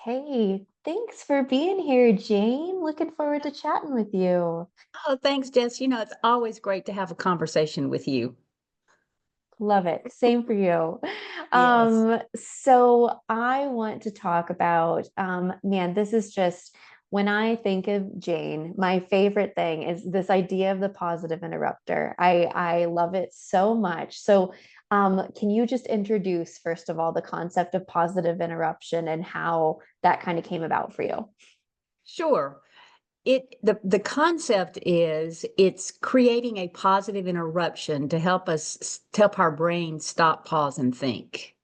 Hey, thanks for being here, Jane. Looking forward to chatting with you. Oh, thanks, Jess. It's always great to have a conversation with you. Love it. Same for you. Yes. So I want to talk about, man, this is just when I think of Jane, my favorite thing is this idea of the positive interrupter. I love it so much. So, can you just introduce, first of all, the concept of positive interruption and how that kind of came about for you? Sure. The concept is it's creating a positive interruption to help our brain stop, pause, and think.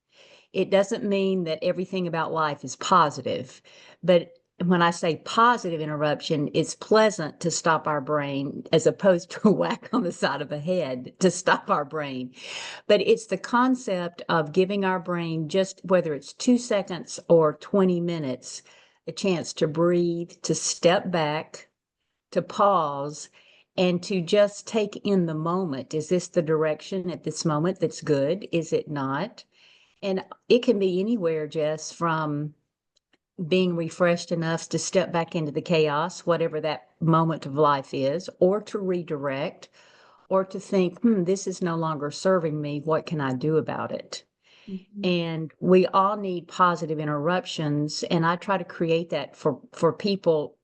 It doesn't mean that everything about life is positive, but when I say positive interruption, it's pleasant to stop our brain as opposed to a whack on the side of the head to stop our brain. But it's the concept of giving our brain, just whether it's 2 seconds or 20 minutes, a chance to breathe, to step back, to pause, and to just take in the moment. Is this the direction at this moment that's good? Is it not? And it can be anywhere, Jess, from being refreshed enough to step back into the chaos, whatever that moment of life is, or to redirect, or to think, this is no longer serving me. What can I do about it? Mhm. And we all need positive interruptions. And I try to create that for people,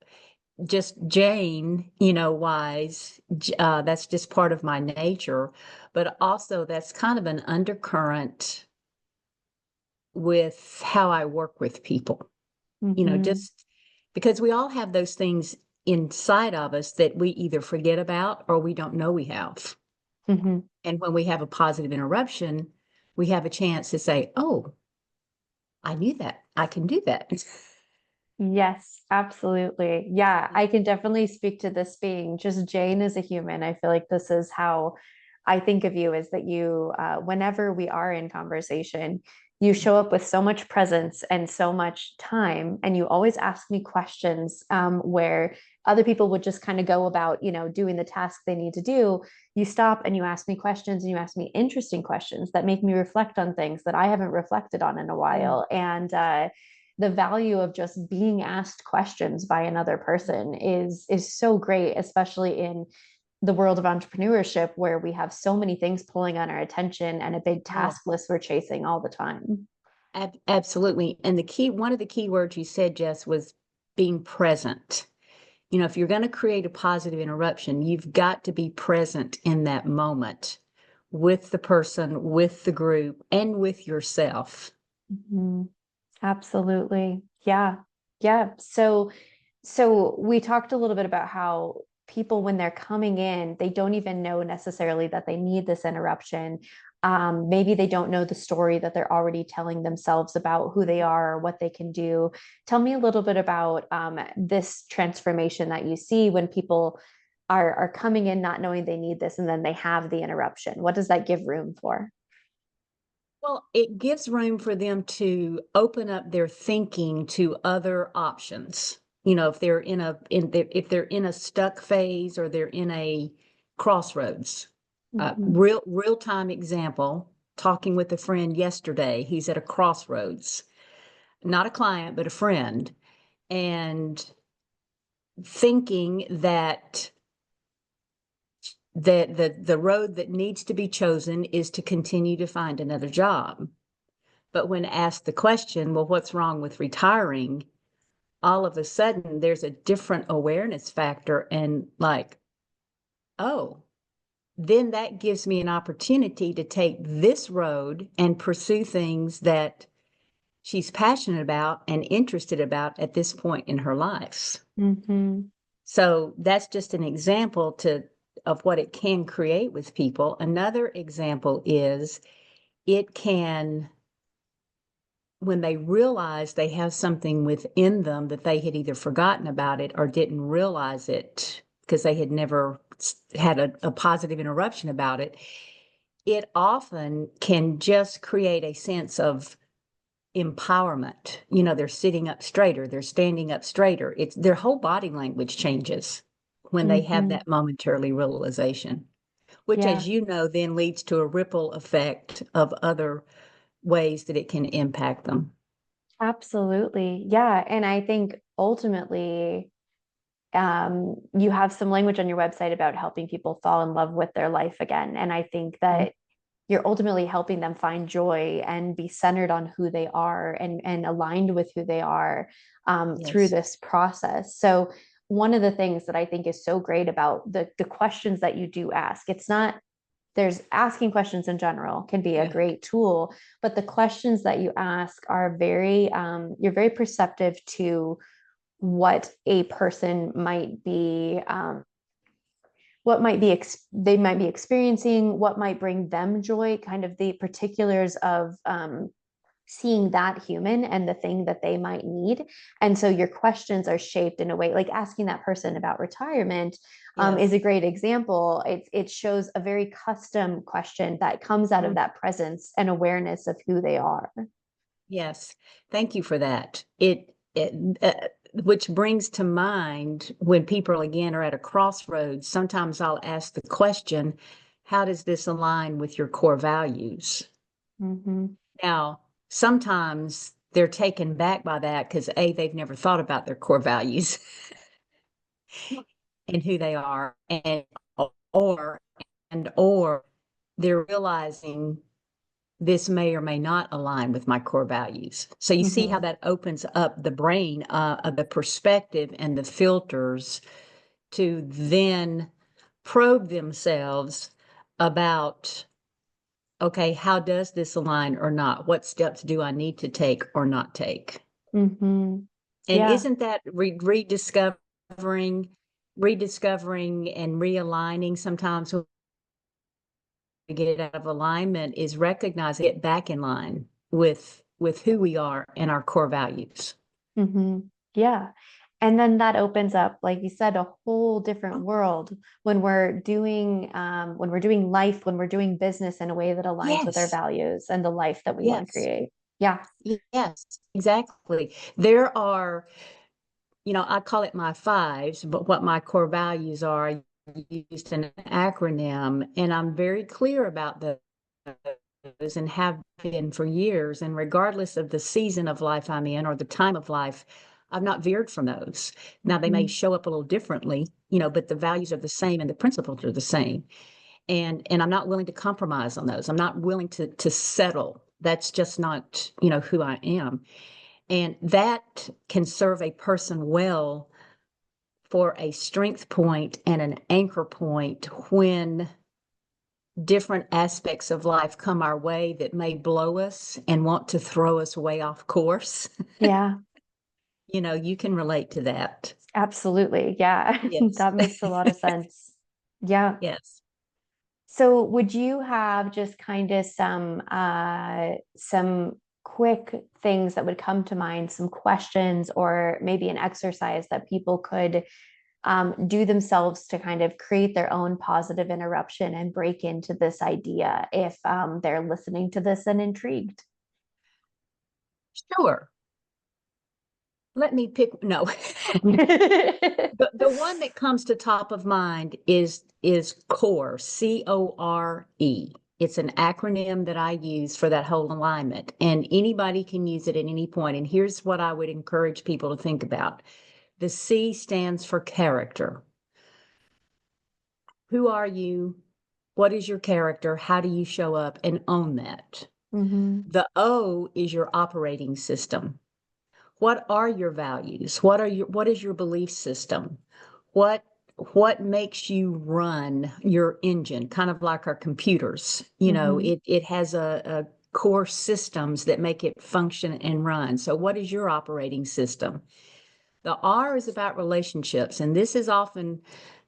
just Jane, wise. That's just part of my nature. But also, that's kind of an undercurrent with how I work with people, Mhm. just because we all have those things inside of us that we either forget about or we don't know we have. Mhm. And when we have a positive interruption, we have a chance to say, oh, I knew that. I can do that. Yes, absolutely. Yeah, I can definitely speak to this being just Jane as a human. I feel like this is how I think of you is that you, whenever we are in conversation, you show up with so much presence and so much time, and you always ask me questions where other people would just kind of go about, doing the task they need to do. You stop and you ask me questions and you ask me interesting questions that make me reflect on things that I haven't reflected on in a Mm. while. And the value of just being asked questions by another person is so great, especially in the world of entrepreneurship where we have so many things pulling on our attention and a big Oh, task list we're chasing all the time. absolutely. And one of the key words you said, Jess, was being present. If you're going to create a positive interruption, you've got to be present in that moment with the person, with the group, and with yourself. Mhm. Absolutely. Yeah. Yeah. So we talked a little bit about how people, when they're coming in, they don't even know necessarily that they need this interruption. Maybe they don't know the story that they're already telling themselves about who they are or what they can do. Tell me a little bit about this transformation that you see when people are coming in not knowing they need this and then they have the interruption. What does that give room for? Well, it gives room for them to open up their thinking to other options. If they're if they're in a stuck phase or they're in a crossroads. Mhm. Real time example, talking with a friend yesterday. He's at a crossroads, not a client, but a friend, and thinking that the road that needs to be chosen is to continue to find another job. But when asked the question, well, what's wrong with retiring? All of a sudden, there's a different awareness factor. And like, oh, then that gives me an opportunity to take this road and pursue things that she's passionate about and interested about at this point in her life. Mhm. So that's just an example of what it can create with people. Another example is it can, when they realize they have something within them that they had either forgotten about it or didn't realize it because they had never had a positive interruption about it, it often can just create a sense of empowerment. They're sitting up straighter, they're standing up straighter. It's their whole body language changes when they have Mhm. that momentarily realization, which, Yeah. as you know, then leads to a ripple effect of other ways that it can impact them. Absolutely. Yeah. And I think ultimately, you have some language on your website about helping people fall in love with their life again. And I think Mhm. that you're ultimately helping them find joy and be centered on who they are and aligned with who they are through Yes. this process. So one of the things that I think is so great about the questions that you do ask, it's not there's asking questions in general can be a Yeah. great tool, but the questions that you ask are very you're very perceptive to what a person might be what might be they might be experiencing, what might bring them joy, kind of the particulars of seeing that human and the thing that they might need. And so your questions are shaped in a way, like asking that person about retirement is Yes. a great example. It shows a very custom question that comes out of Mhm. that presence and awareness of who they are. Yes. Thank you for that. Which brings to mind when people again are at a crossroads, sometimes I'll ask the question, how does this align with your core values? Mm-hmm. Now, sometimes they're taken back by that because A, they've never thought about their core values and who they are, or or they're realizing this may or may not align with my core values. So you see how Mm-hmm. that opens up the brain, of the perspective and the filters to then probe themselves about, okay, how does this align or not? What steps do I need to take or not take? Mm-hmm. And Yeah. isn't that rediscovering and realigning sometimes when we get out of alignment is recognizing it back in line with who we are and our core values. Mm-hmm. Yeah. And then that opens up, like you said, a whole different world when we're doing life, when we're doing business in a way that aligns with our Yes, values and the life that we want to yes, create. Yeah. yes, exactly. There are, I call it my fives, but what my core values are, I used an acronym, and I'm very clear about those and have been for years. And regardless of the season of life I'm in or the time of life, I've not veered from those. Now they may Mm-hmm. show up a little differently, but the values are the same and the principles are the same. And I'm not willing to compromise on those. I'm not willing to settle. That's just not, who I am. And that can serve a person well for a strength point and an anchor point when different aspects of life come our way that may blow us and want to throw us way off course. Yeah, You can relate to that. absolutely. Yeah. Yes. That makes a lot of sense. Yeah. Yes. So would you have just kind of some quick things that would come to mind, some questions or maybe an exercise that people could do themselves to kind of create their own positive interruption and break into this idea if they're listening to this and intrigued? Sure. Let me pick. No. The one that comes to top of mind is CORE, CORE. It's an acronym that I use for that whole alignment, and anybody can use it at any point. And here's what I would encourage people to think about. The C stands for character. Who are you? What is your character? How do you show up and own that? Hmm. The O is your operating system. What are your values? What is your belief system? What what makes you run your engine, kind of like our computers. Hmm. It has a core systems that make it function and run. So what is your operating system? The R is about relationships, and this is often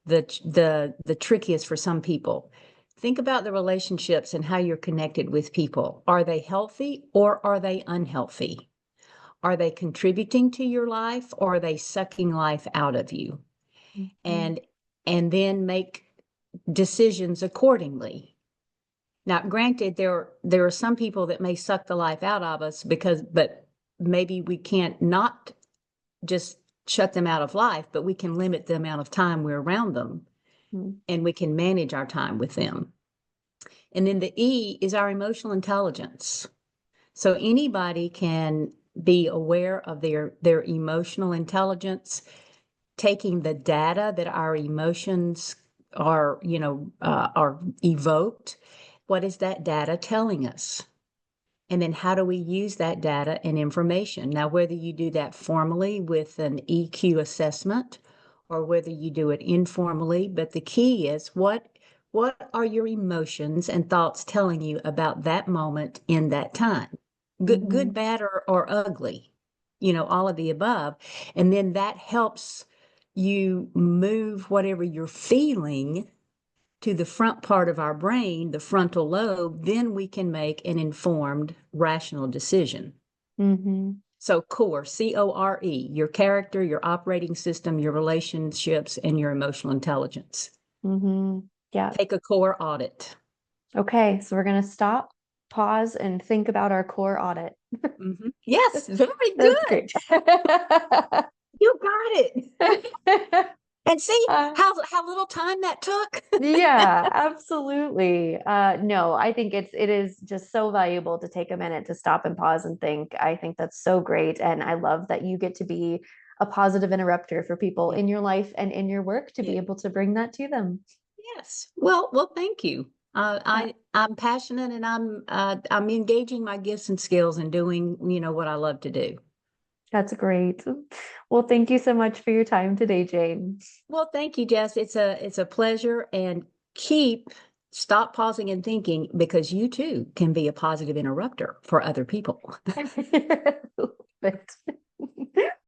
the trickiest for some people. Think about the relationships and how you're connected with people. Are they healthy or are they unhealthy? Are they contributing to your life or are they sucking life out of you? Hmm. And and then make decisions accordingly. Now, granted, there are some people that may suck the life out of us but maybe we can't not just shut them out of life, but we can limit the amount of time we're around them and we can manage our time with them. And then the E is our emotional intelligence. So anybody can be aware of their emotional intelligence, taking the data that our emotions are, are evoked. What is that data telling us? And then how do we use that data and information? Now, whether you do that formally with an EQ assessment or whether you do it informally, but the key is what are your emotions and thoughts telling you about that moment in that time? Good, bad, or ugly, all of the above. And then that helps you move whatever you're feeling to the front part of our brain, the frontal lobe, then we can make an informed, rational decision. Mm-hmm. So core, C-O-R-E, your character, your operating system, your relationships, and your emotional intelligence. Mm-hmm. Yeah. Take a core audit. Okay, so we're going to stop, pause, and think about our core audit. Yes, very That's good. great. You got it. And see Uh, how little time that took? yeah, absolutely. No, I think it is just so valuable to take a minute to stop and pause and think. I think that's so great. And I love that you get to be a positive interrupter for people Yeah. in your life and in your work to be Yeah. able to bring that to them. Yes. Well, thank you. Yeah, I'm passionate and I'm engaging my gifts and skills and doing, what I love to do. that's great. Well, thank you so much for your time today, Jane. Well, thank you, Jess. It's a pleasure, and stop pausing and thinking, because you too can be a positive interrupter for other people. But